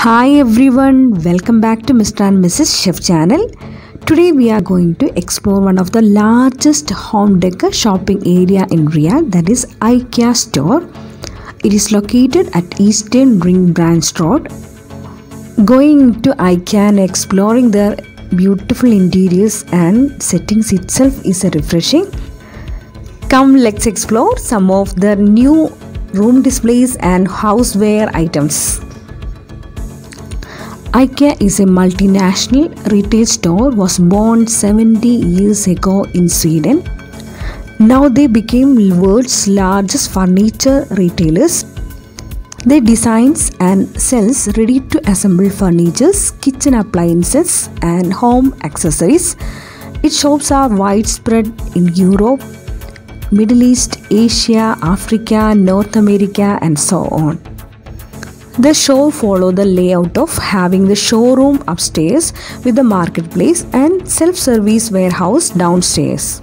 Hi everyone, welcome back to Mr. and Mrs. Chef channel. Today we are going to explore one of the largest home decor shopping area in Riyadh, that is IKEA store. It is located at Eastern Ring Branch Road. Going to IKEA and exploring their beautiful interiors and settings itself is a refreshing. Come, let's explore some of the new room displays and houseware items. IKEA is a multinational retail store, was born 70 years ago in Sweden. Now they became world's largest furniture retailers. They designs and sells ready-to-assemble furniture, kitchen appliances and home accessories. Its shops are widespread in Europe, Middle East, Asia, Africa, North America and so on. The show follows the layout of having the showroom upstairs with the marketplace and self-service warehouse downstairs.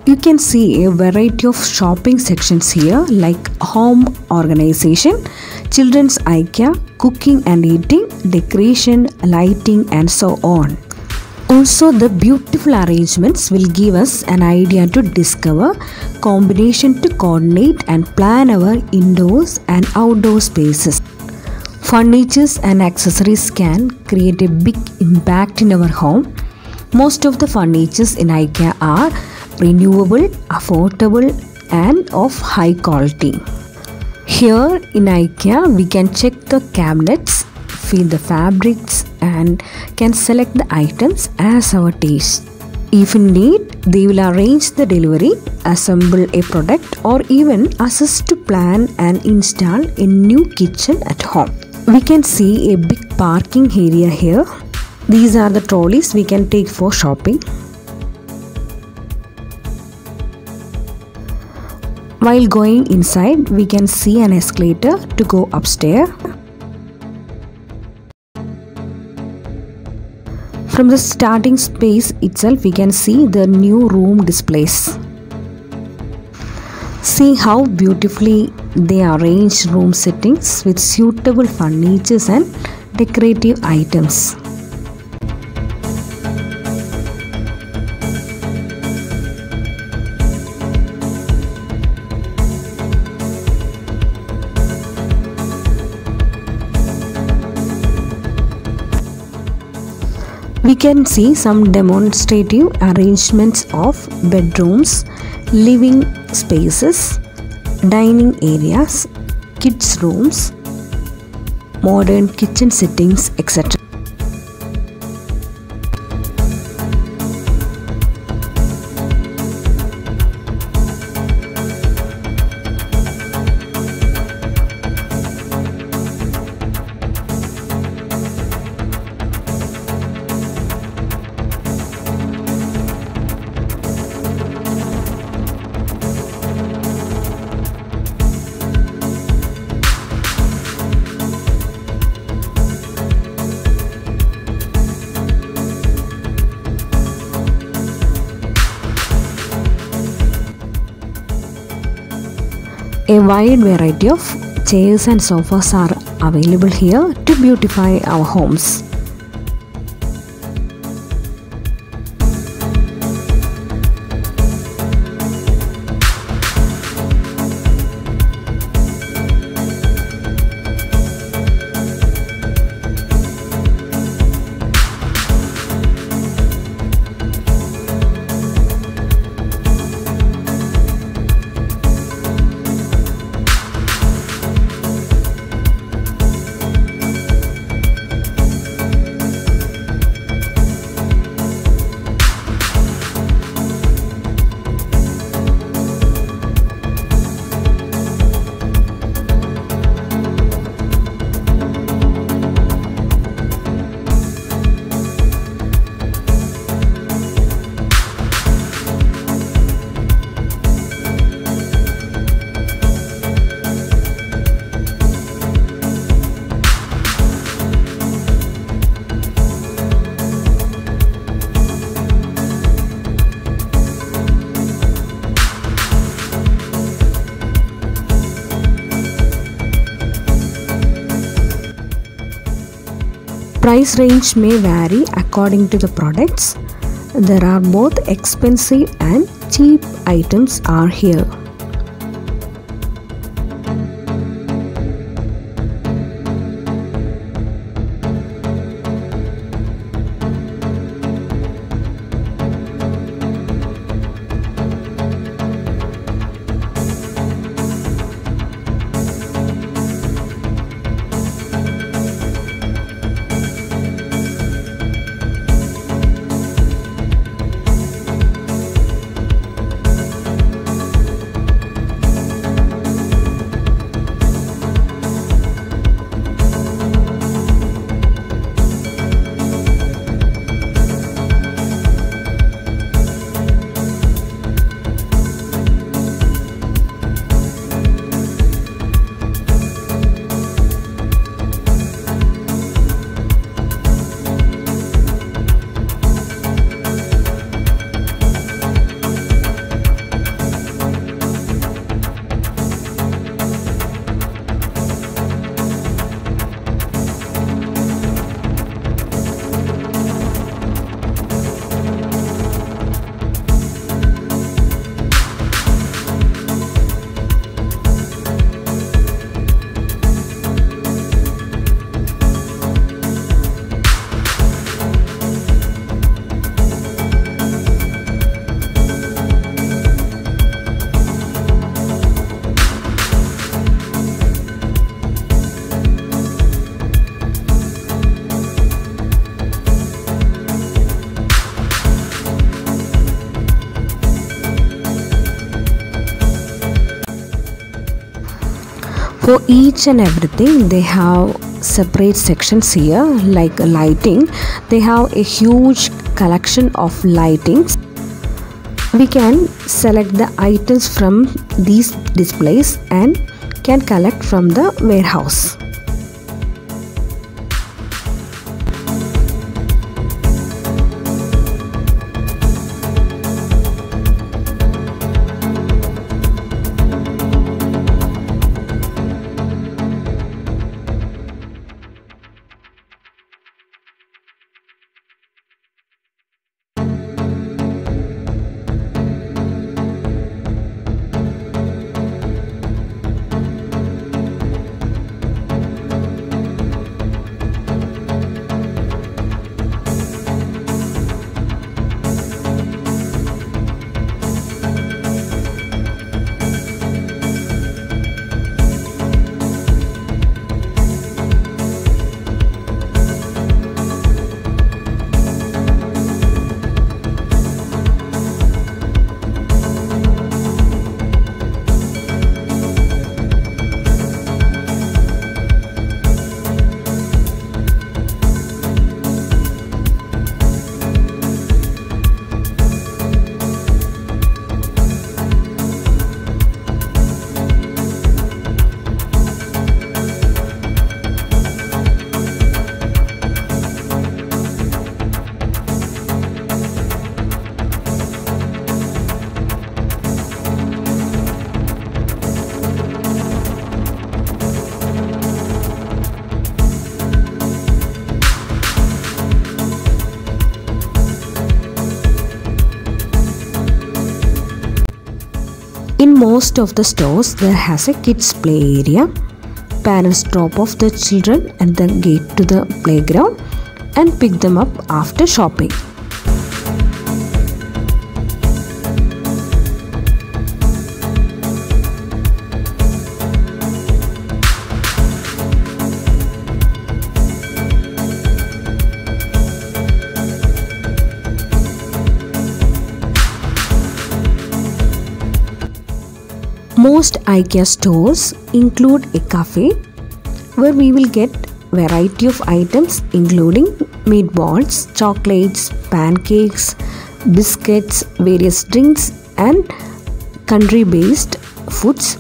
You can see a variety of shopping sections here like home organization, children's IKEA, cooking and eating, decoration, lighting and so on. Also, the beautiful arrangements will give us an idea to discover combination to coordinate and plan our indoors and outdoor spaces. Furnitures and accessories can create a big impact in our home. Most of the furnitures in IKEA are renewable, affordable and of high quality. Here in IKEA, we can check the cabinets, feel the fabrics and can select the items as our taste. If in need, they will arrange the delivery, assemble a product or even assist to plan and install a new kitchen at home. We can see a big parking area here. These are the trolleys we can take for shopping. While going inside, we can see an escalator to go upstairs. From the starting space itself, we can see the new room displays. See how beautifully they arrange room settings with suitable furniture and decorative items. We can see some demonstrative arrangements of bedrooms, living spaces, dining areas, kids' rooms, modern kitchen settings, etc. A wide variety of chairs and sofas are available here to beautify our homes. price range may vary according to the products. There are both expensive and cheap items are here. For each and everything they have separate sections here. Like lighting, they have a huge collection of lightings. We can select the items from these displays and can collect from the warehouse. In most of the stores, there has a kids play area. Parents drop off the children at the gate to the playground and pick them up after shopping. Most IKEA stores include a cafe where we will get variety of items including meatballs, chocolates, pancakes, biscuits, various drinks and country-based foods.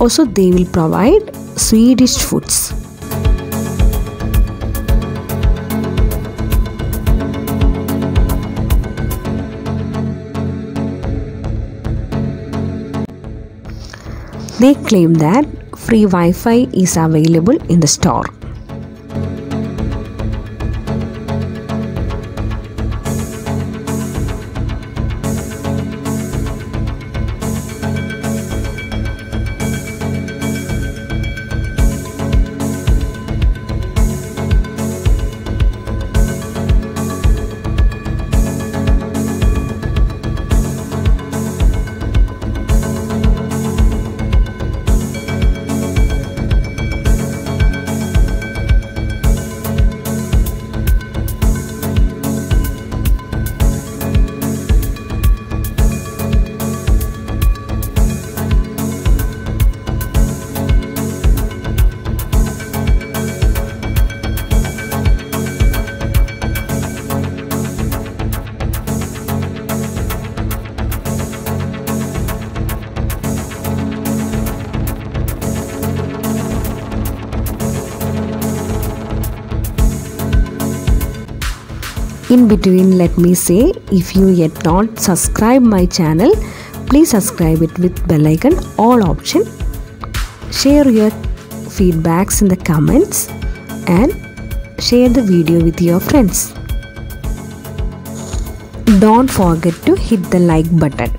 Also, they will provide Swedish foods. They claim that free Wi-Fi is available in the store. In between, let me say, if you yet not subscribe my channel, please subscribe it with bell icon all option. Share your feedbacks in the comments and share the video with your friends. Don't forget to hit the like button.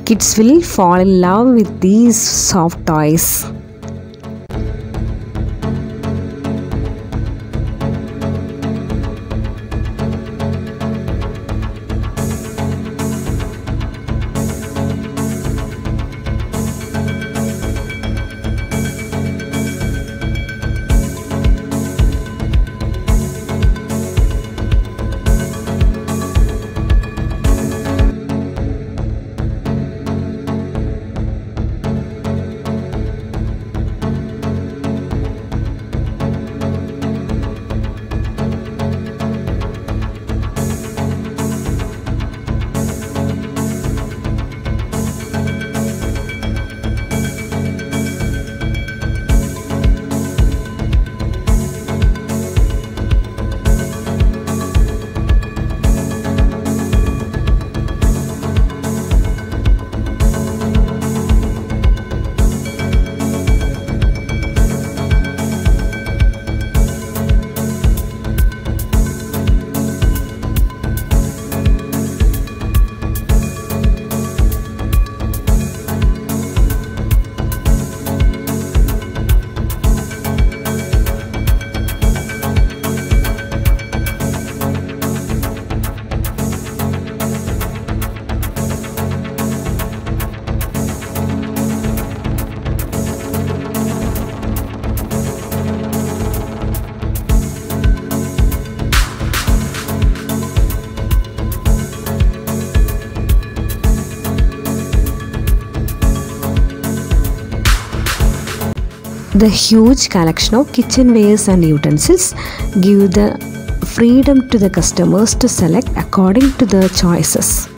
Kids will fall in love with these soft toys. The huge collection of kitchenwares and utensils give the freedom to the customers to select according to their choices.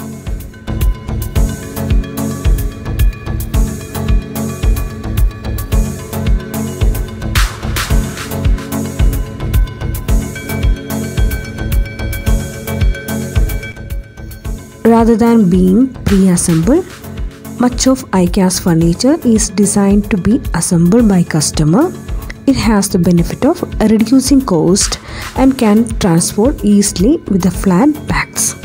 rather than being pre-assembled. Much of IKEA's furniture is designed to be assembled by customer. It has the benefit of reducing cost and can transport easily with the flat backs.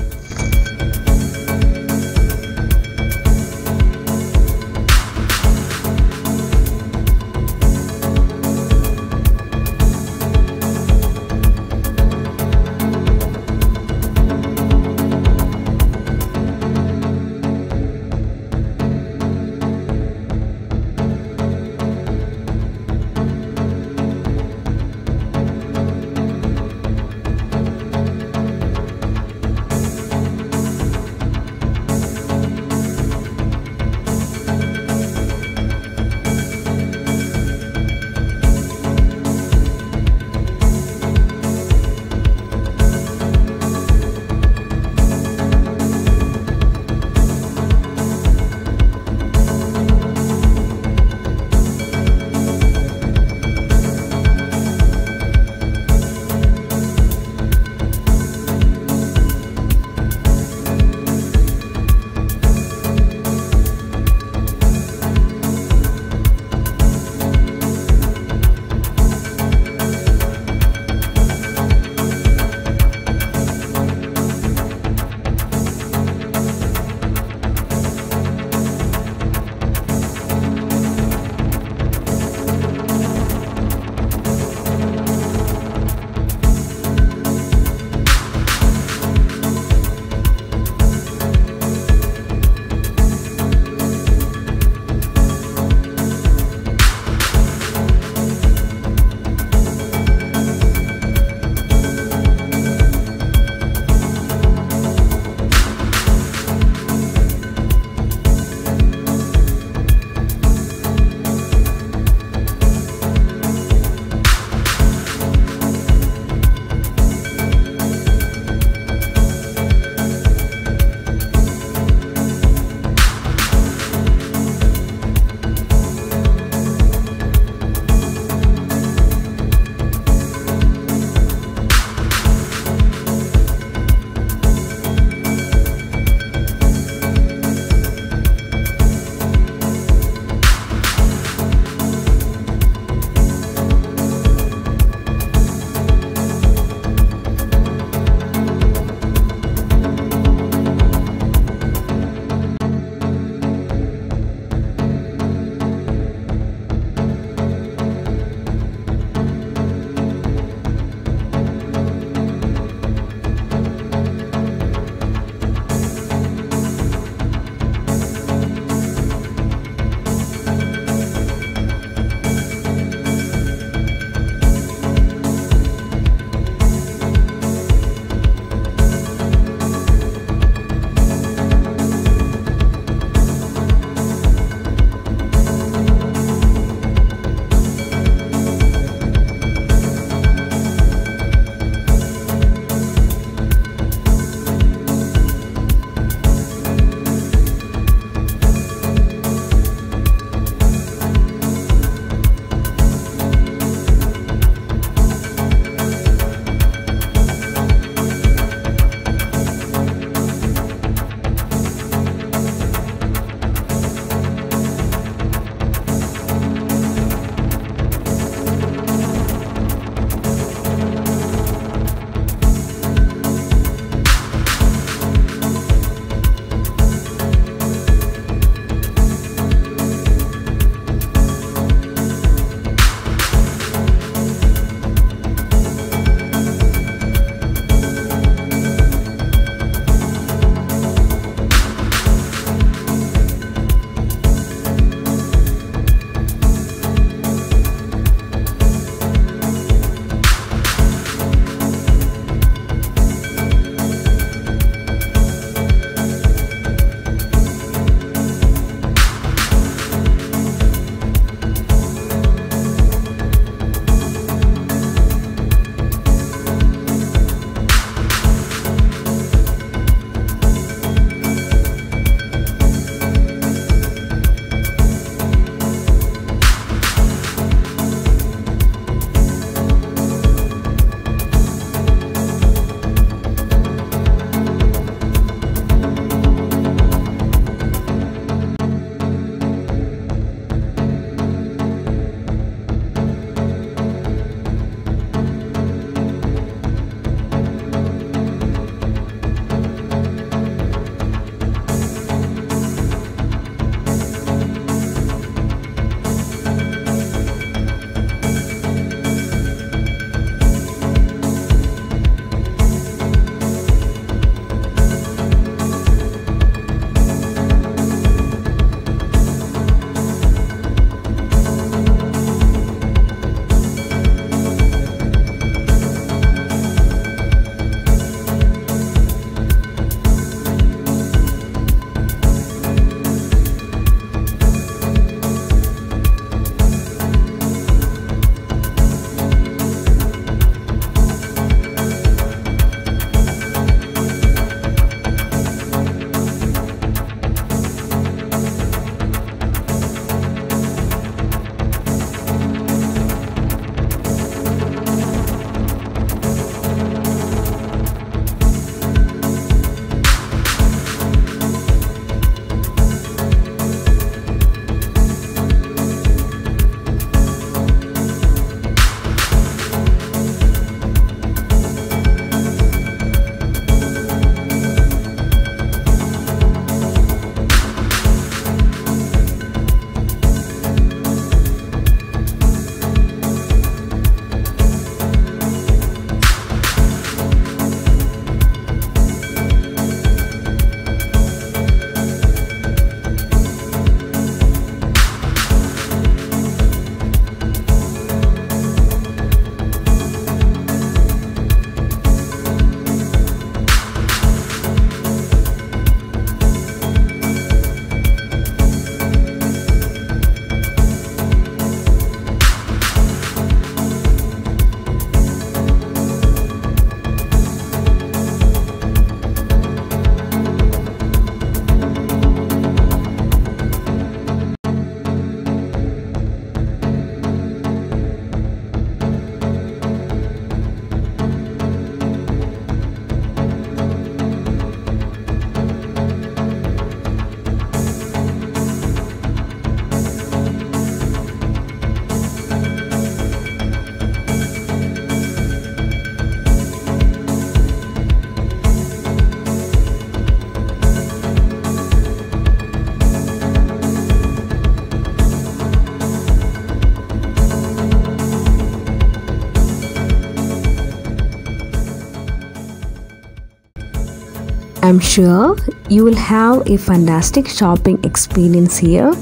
I'm sure you will have a fantastic shopping experience here.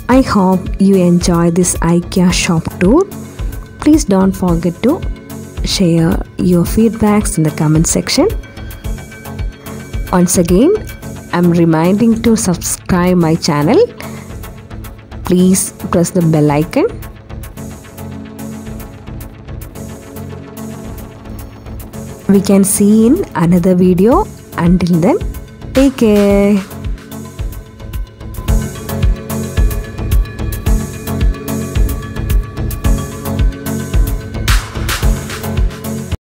I hope you enjoy this IKEA shop tour. Please don't forget to share your feedbacks in the comment section. Once again, I'm reminding to subscribe my channel. Please press the bell icon. We can see in another video. Until then, take care.